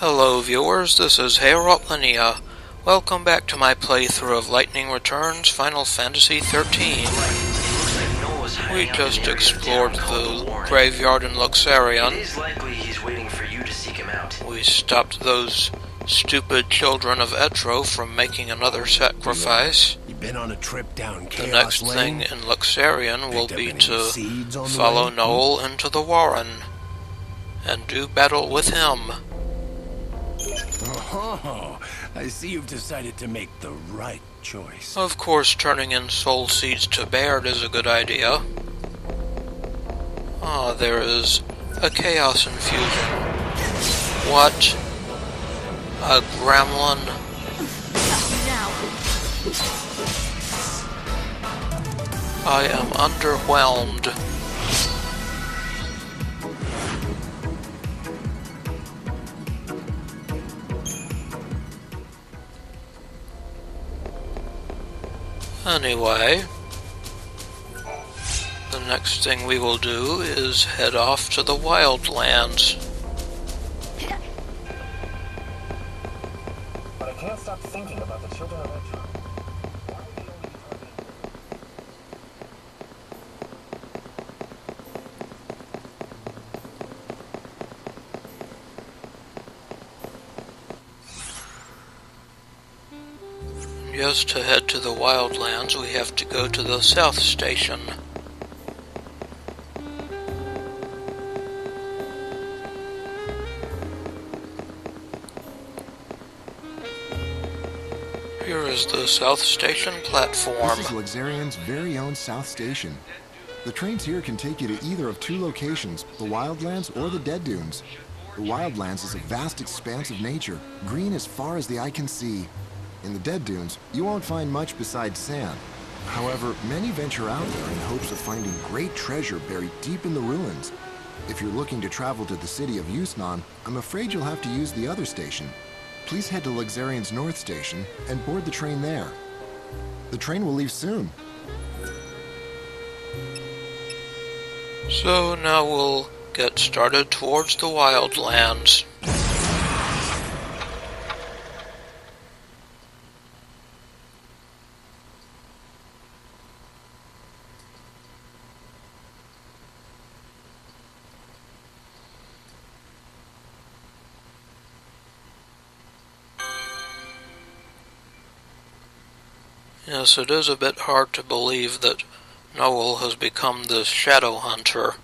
Hello viewers, this is Archylte. Welcome back to my playthrough of Lightning Returns Final Fantasy 13. We just explored the graveyard in Luxerion. We stopped those stupid children of Etro from making another sacrifice. Been on a trip down The next thing in Luxerion will be to follow Noel into the Warren and do battle with him. Oh, I see you've decided to make the right choice. Of course, turning in soul seeds to Baird is a good idea. Ah, there is a chaos infusion. What? A gremlin? I am underwhelmed. Anyway, the next thing we will do is head off to the Wildlands. But I can't stop thinking about the children of Etro. Just to head to the Wildlands, we have to go to the South Station. Here is the South Station platform. This is Luxerion's very own South Station. The trains here can take you to either of two locations, the Wildlands or the Dead Dunes. The Wildlands is a vast expanse of nature, green as far as the eye can see. In the Dead Dunes, you won't find much besides sand. However, many venture out there in hopes of finding great treasure buried deep in the ruins. If you're looking to travel to the city of Yusnan, I'm afraid you'll have to use the other station. Please head to Luxerion's North Station and board the train there. The train will leave soon. So now we'll get started towards the Wildlands. Yes, it is a bit hard to believe that Noel has become this shadow hunter.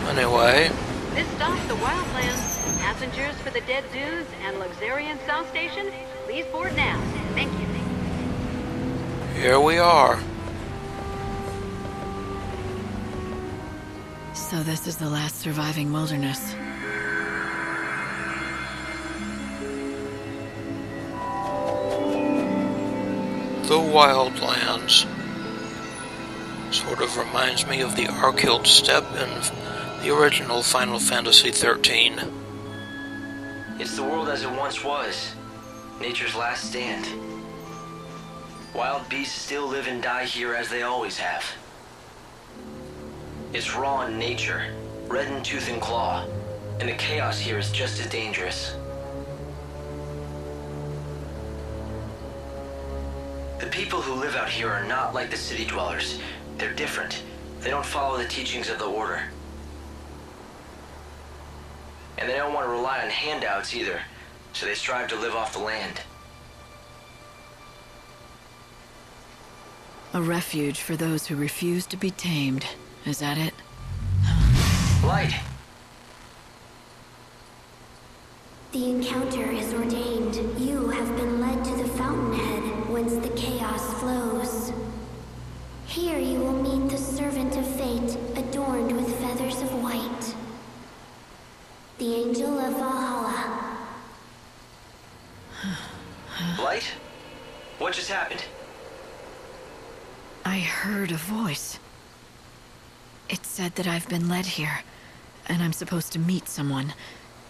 Anyway. This stops the Wildlands. Passengers for the Dead Dunes and Luxerion South Station, please board now. Thank you. Here we are. So this is the last surviving wilderness. The Wildlands. Sort of reminds me of the Archylte Steppe in the original Final Fantasy 13. It's the world as it once was. Nature's last stand. Wild beasts still live and die here as they always have. It's raw in nature, red in tooth and claw, and the chaos here is just as dangerous. The people who live out here are not like the city dwellers. They're different. They don't follow the teachings of the Order. And they don't want to rely on handouts either, so they strive to live off the land. A refuge for those who refuse to be tamed. Is that it? Light! The encounter is ordained. You have been led to the fountainhead, whence the chaos flows. Here you will meet the servant of fate, adorned with feathers of white. The angel of Valhalla. Light? What just happened? I heard a voice. It said that I've been led here, and I'm supposed to meet someone,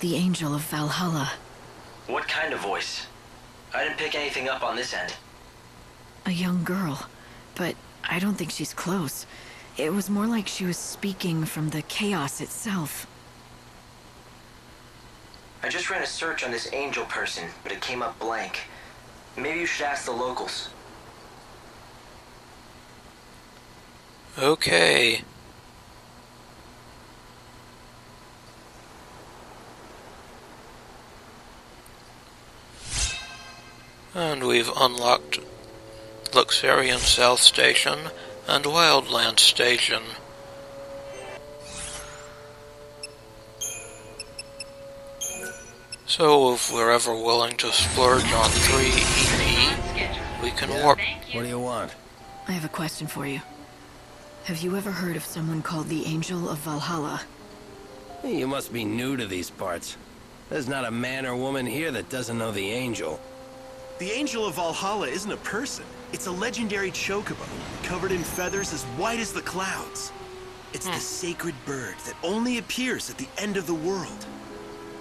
the Angel of Valhalla. What kind of voice? I didn't pick anything up on this end. A young girl, but I don't think she's close. It was more like she was speaking from the chaos itself. I just ran a search on this angel person, but it came up blank. Maybe you should ask the locals. Okay. And we've unlocked Luxerion South Station and Wildlands Station. So if we're ever willing to splurge on 3 EP, we can warp. What do you want? I have a question for you. Have you ever heard of someone called the Angel of Valhalla? Hey, you must be new to these parts. There's not a man or woman here that doesn't know the Angel. The Angel of Valhalla isn't a person. It's a legendary chocobo, covered in feathers as white as the clouds. It's the sacred bird that only appears at the end of the world.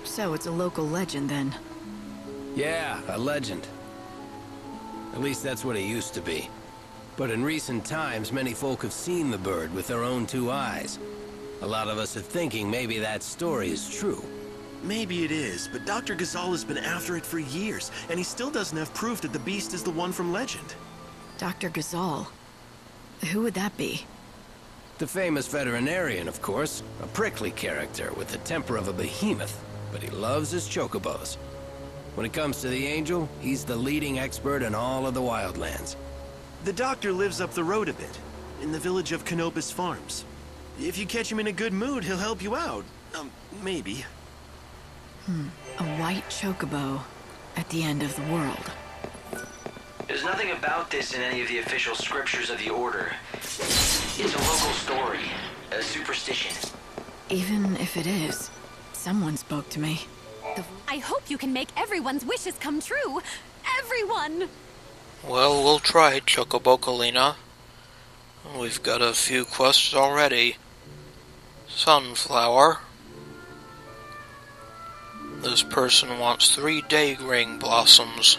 So it's a local legend then. Yeah, a legend. At least that's what it used to be. But in recent times, many folk have seen the bird with their own 2 eyes. A lot of us are thinking maybe that story is true. Maybe it is, but Dr. Gysahl has been after it for years, and he still doesn't have proof that the beast is the one from legend. Dr. Gysahl? Who would that be? The famous veterinarian, of course. A prickly character with the temper of a behemoth, but he loves his chocobos. When it comes to the Angel, he's the leading expert in all of the Wildlands. The doctor lives up the road a bit, in the village of Canopus Farms. If you catch him in a good mood, he'll help you out. Maybe. A white chocobo at the end of the world. There's nothing about this in any of the official scriptures of the Order. It's a local story, a superstition. Even if it is, someone spoke to me. I hope you can make everyone's wishes come true. Everyone! Well, we'll try, Chocobo. We've got a few quests already. Sunflower. This person wants 3 day ring blossoms.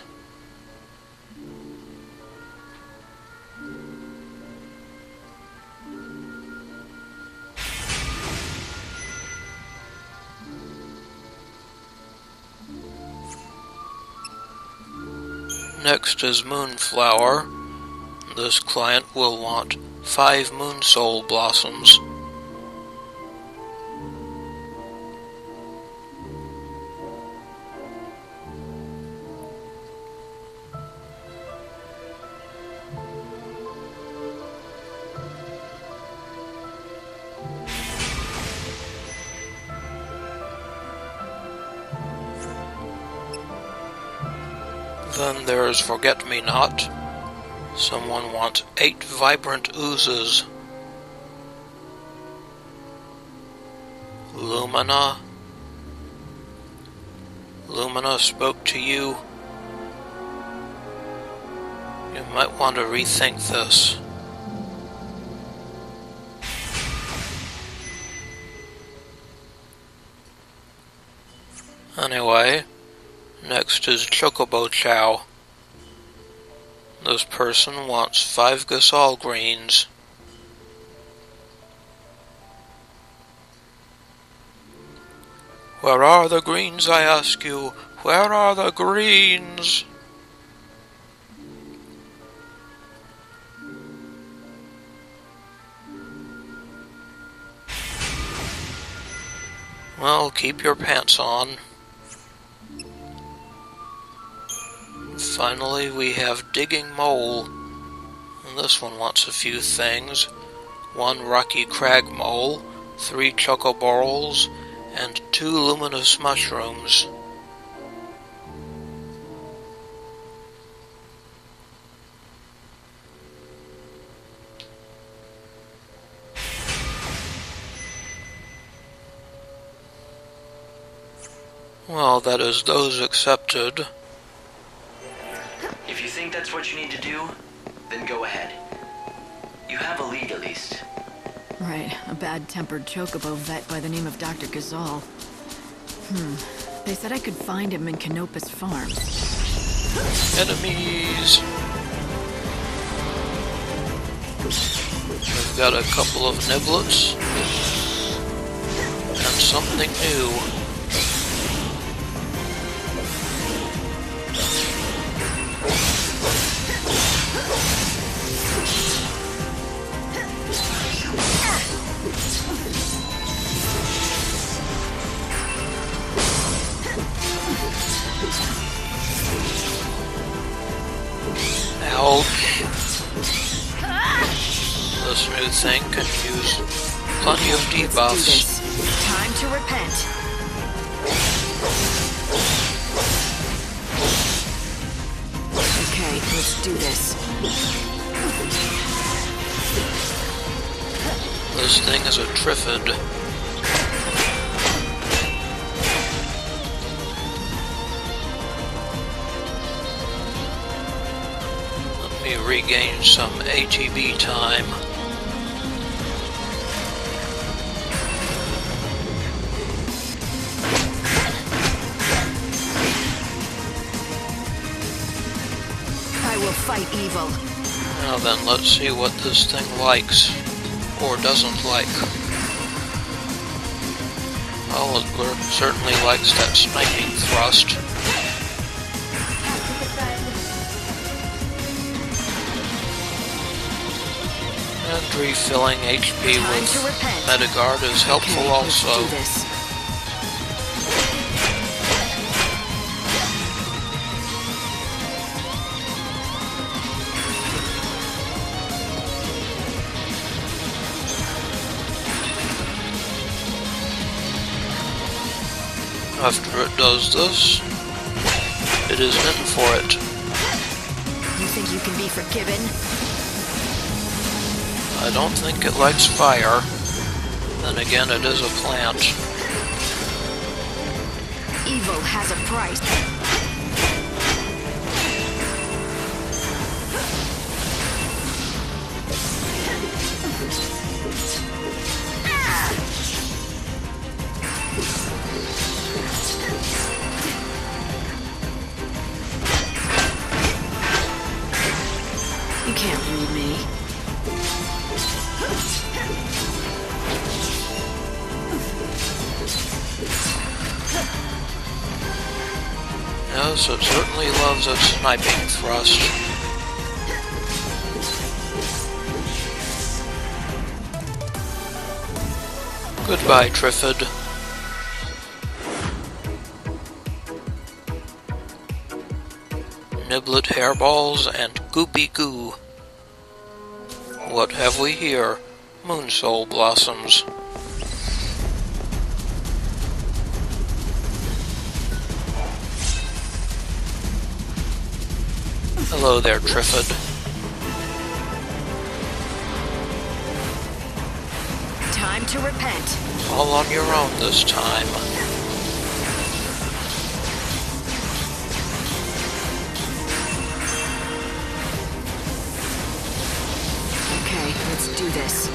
Next is Moonflower. This client will want 5 Moon Soul blossoms. Then there's Forget-Me-Not. Someone wants 8 vibrant oozes. Lumina. Lumina spoke to you. You might want to rethink this. Anyway, next is Chocobo Chow. This person wants 5 Gysahl greens. Where are the greens, I ask you? Where are the greens? Well, keep your pants on. Finally, we have Digging Mole. And this one wants a few things. 1 Rocky Crag Mole, 3 Chocoborals, and 2 Luminous Mushrooms. Well, that is those accepted. If you think that's what you need to do, then go ahead. You have a lead, at least. Right, a bad-tempered chocobo vet by the name of Dr. Gysahl. They said I could find him in Canopus Farms. Enemies! We've got a couple of niblets and something new. Ouch. This new thing can use plenty of debuffs. Time to repent. Okay, let's do this. This thing is a Triffid. Let me regain some ATB time. I will fight evil. Now then, let's see what this thing likes, or doesn't like. Well, it certainly likes that Sniping Thrust. And refilling HP with Metagard is helpful also. After it does this, it is in for it. You think you can be forgiven? I don't think it likes fire. Then again, it is a plant. Evil has a price. You can't read me. Yes, it certainly loves its Sniping Thrust. Goodbye, Triffid. Niblet hairballs and goopy goo. What have we here? Moonsoul blossoms. Hello there, Triffid. Time to repent. All on your own this time. Okay, let's do this.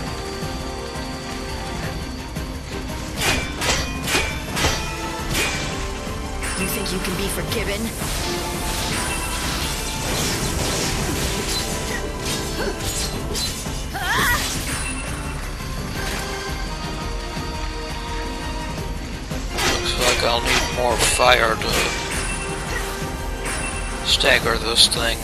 You think you can be forgiven? Looks like I'll need more fire to stagger this thing.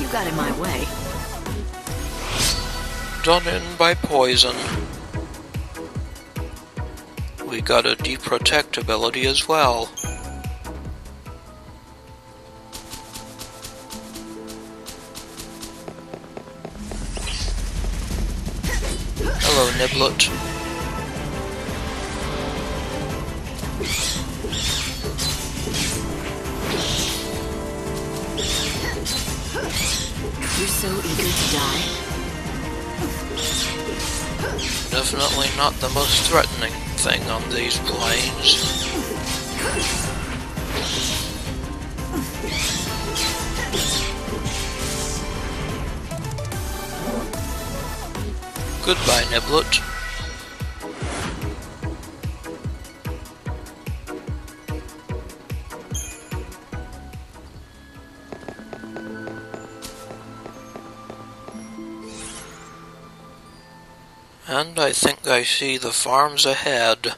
You got in my way. Done in by poison. We got a Deprotect ability as well. Hello, Niblet. You're so eager to die. Definitely not the most threatening thing on these plains. Goodbye, Niblet. And I think I see the farms ahead.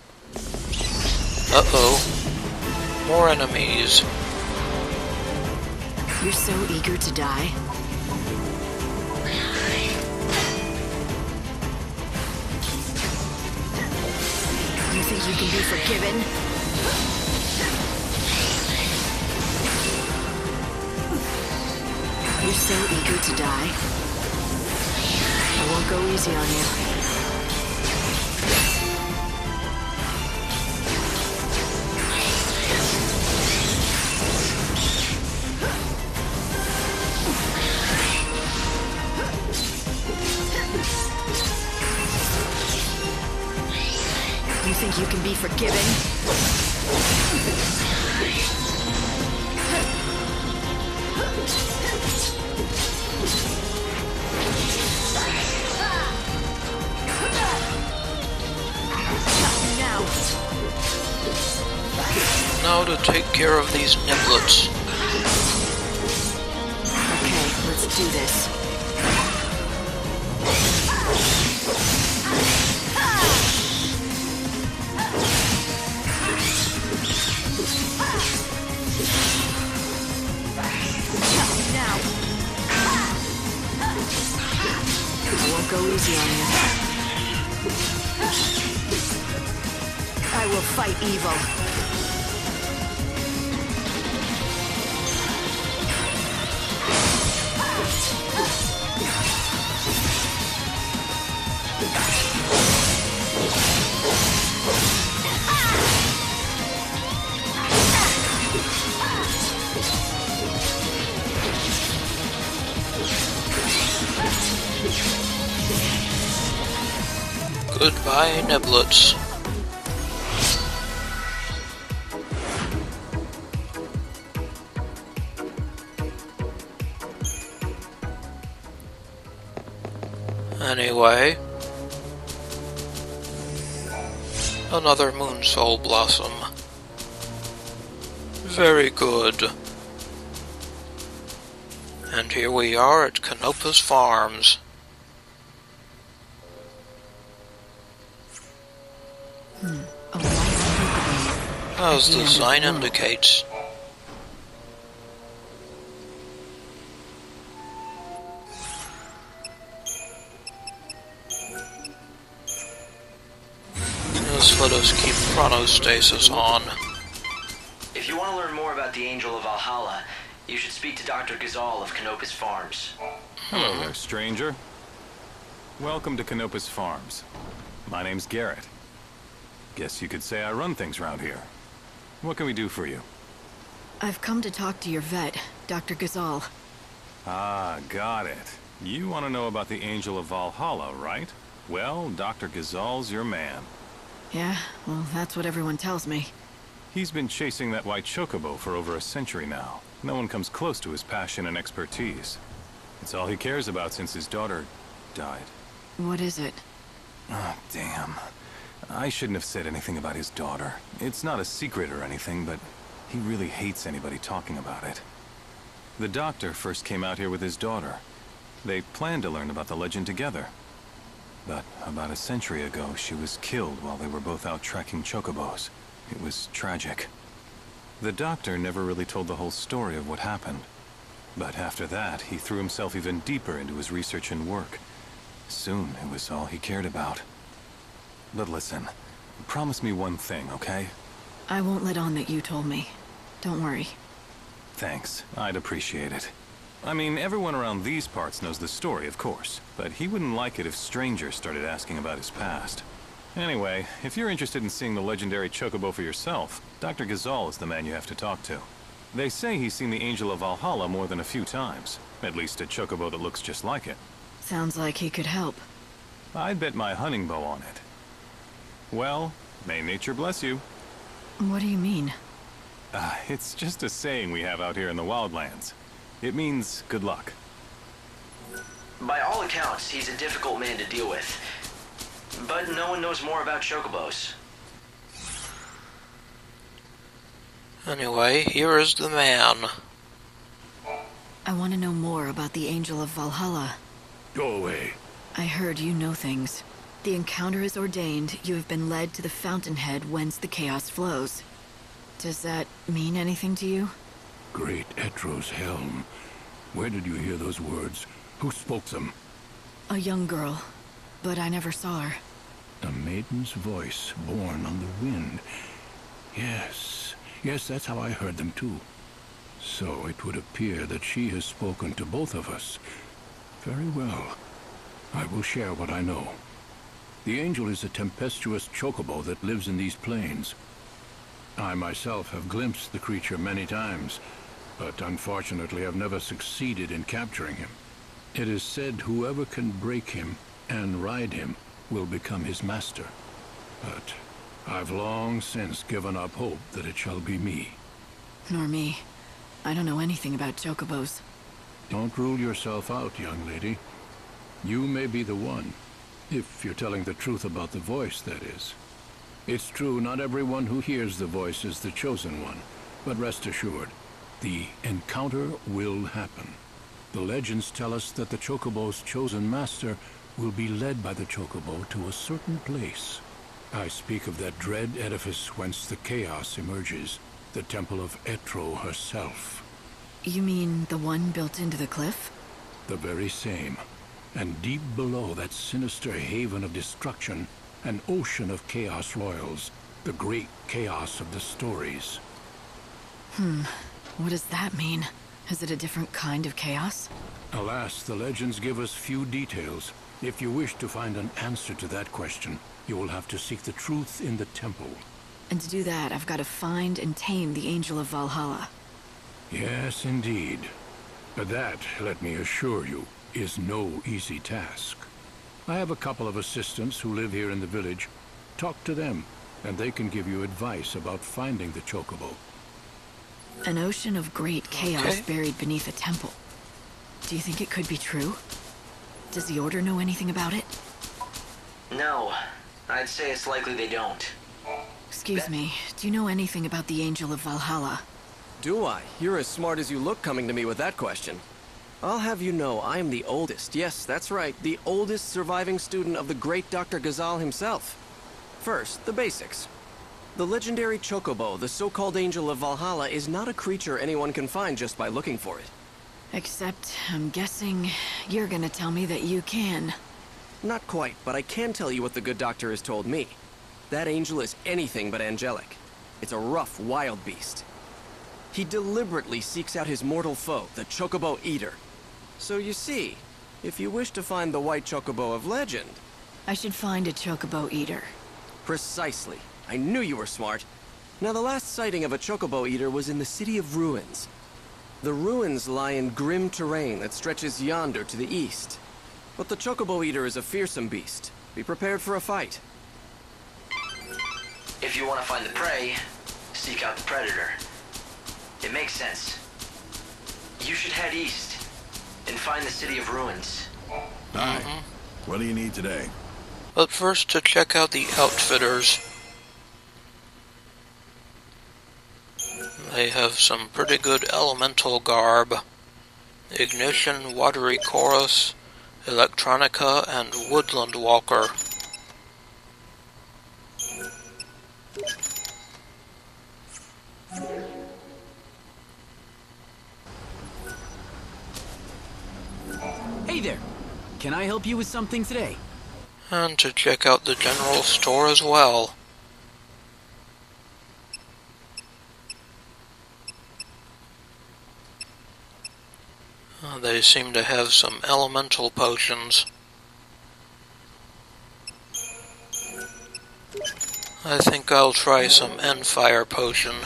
Uh-oh. More enemies. You're so eager to die. You think you can be forgiven? You're so eager to die. I won't go easy on you. You think you can be forgiven? Now to take care of these niblets. Okay, let's do this. Go easy on you. I will fight evil. Goodbye, niblets. Anyway, another moon soul blossom. Very good. And here we are at Canopus Farms. As the sign indicates. Just let us keep chronostasis on. If you want to learn more about the Angel of Valhalla, you should speak to Dr. Gysahl of Canopus Farms. Hello there, stranger. Welcome to Canopus Farms. My name's Garrett. Guess you could say I run things around here. What can we do for you? I've come to talk to your vet, Dr. Gysahl. Ah, got it. You want to know about the Angel of Valhalla, right? Well, Dr. Gysahl's your man. Yeah, well, that's what everyone tells me. He's been chasing that white chocobo for over a century now. No one comes close to his passion and expertise. It's all he cares about since his daughter died. What is it? Oh, damn. I shouldn't have said anything about his daughter. It's not a secret or anything, but he really hates anybody talking about it. The doctor first came out here with his daughter. They planned to learn about the legend together. But about a century ago, she was killed while they were both out tracking chocobos. It was tragic. The doctor never really told the whole story of what happened. But after that, he threw himself even deeper into his research and work. Soon, it was all he cared about. But listen, promise me one thing, okay? I won't let on that you told me. Don't worry. Thanks, I'd appreciate it. I mean, everyone around these parts knows the story, of course, but he wouldn't like it if strangers started asking about his past. Anyway, if you're interested in seeing the legendary Chocobo for yourself, Dr. Gysahl is the man you have to talk to. They say he's seen the Angel of Valhalla more than a few times, at least a Chocobo that looks just like it. Sounds like he could help. I'd bet my hunting bow on it. Well, may nature bless you. What do you mean? It's just a saying we have out here in the Wildlands. It means good luck. By all accounts, he's a difficult man to deal with. But no one knows more about chocobos. Anyway, here is the man. I want to know more about the Angel of Valhalla. Go away. I heard you know things. The encounter is ordained. You have been led to the fountainhead whence the chaos flows. Does that mean anything to you? Great Etro's helm. Where did you hear those words? Who spoke them? A young girl, but I never saw her. A maiden's voice born on the wind. Yes, that's how I heard them too. So it would appear that she has spoken to both of us. Very well. I will share what I know. The angel is a tempestuous chocobo that lives in these plains. I myself have glimpsed the creature many times, but unfortunately have never succeeded in capturing him. It is said whoever can break him and ride him will become his master. But I've long since given up hope that it shall be me. Nor me. I don't know anything about chocobos. Don't rule yourself out, young lady. You may be the one. If you're telling the truth about the voice, that is. It's true, not everyone who hears the voice is the chosen one. But rest assured, the encounter will happen. The legends tell us that the chocobo's chosen master will be led by the chocobo to a certain place. I speak of that dread edifice whence the chaos emerges, the temple of Etro herself. You mean the one built into the cliff? The very same. And deep below that sinister haven of destruction, an ocean of chaos roils, the great chaos of the stories. What does that mean? Is it a different kind of chaos? Alas, the legends give us few details. If you wish to find an answer to that question, you will have to seek the truth in the temple. And to do that, I've got to find and tame the Angel of Valhalla. Yes, indeed. But that, let me assure you, is no easy task. I have a couple of assistants who live here in the village. Talk to them, and they can give you advice about finding the chocobo. An ocean of great chaos buried beneath a temple. Do you think it could be true? Does the Order know anything about it? No. I'd say it's likely they don't. Excuse me, do you know anything about the Angel of Valhalla? Do I? You're as smart as you look coming to me with that question. I'll have you know I am the oldest, yes, that's right, the oldest surviving student of the great Dr. Gysahl himself. First, the basics. The legendary Chocobo, the so-called Angel of Valhalla, is not a creature anyone can find just by looking for it. Except, I'm guessing you're gonna tell me that you can. Not quite, but I can tell you what the good doctor has told me. That angel is anything but angelic. It's a rough, wild beast. He deliberately seeks out his mortal foe, the Chocobo Eater. So you see, if you wish to find the white Chocobo of legend... I should find a Chocobo Eater. Precisely. I knew you were smart. Now, the last sighting of a Chocobo Eater was in the City of Ruins. The ruins lie in grim terrain that stretches yonder to the east. But the Chocobo Eater is a fearsome beast. Be prepared for a fight. If you want to find the prey, seek out the predator. It makes sense. You should head east and find the City of Ruins. Hi. What do you need today? But first to check out the outfitters. They have some pretty good elemental garb. Ignition, Watery Chorus, Electronica, and Woodland Walker. Hey there! Can I help you with something today? And to check out the general store as well. They seem to have some elemental potions. I think I'll try some Enfire potion.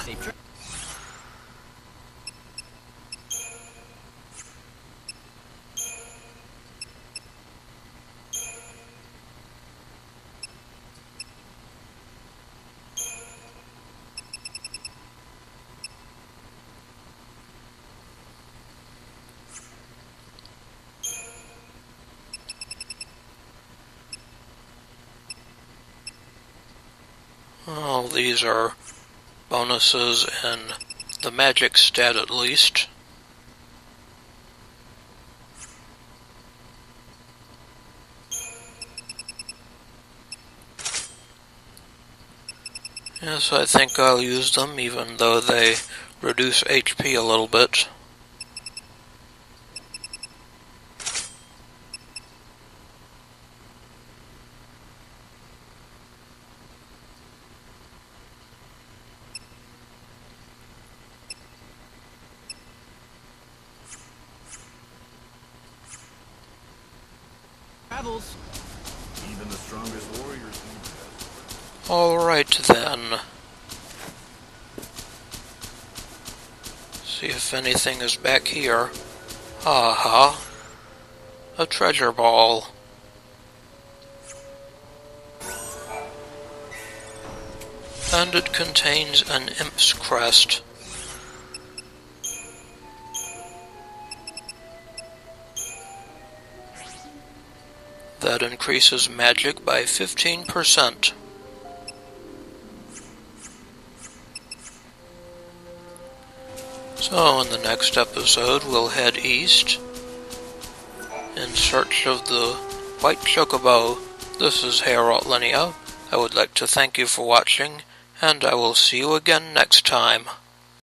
Oh, these are bonuses in the magic stat at least. Yes, I think I'll use them, even though they reduce HP a little bit. Travels. Even the strongest warriors need rest. Alright then. See if anything is back here. Aha. A treasure ball. And it contains an imp's crest. That increases magic by 15%. So in the next episode we'll head east in search of the White Chocobo. This is Archylte. I would like to thank you for watching, and I will see you again next time.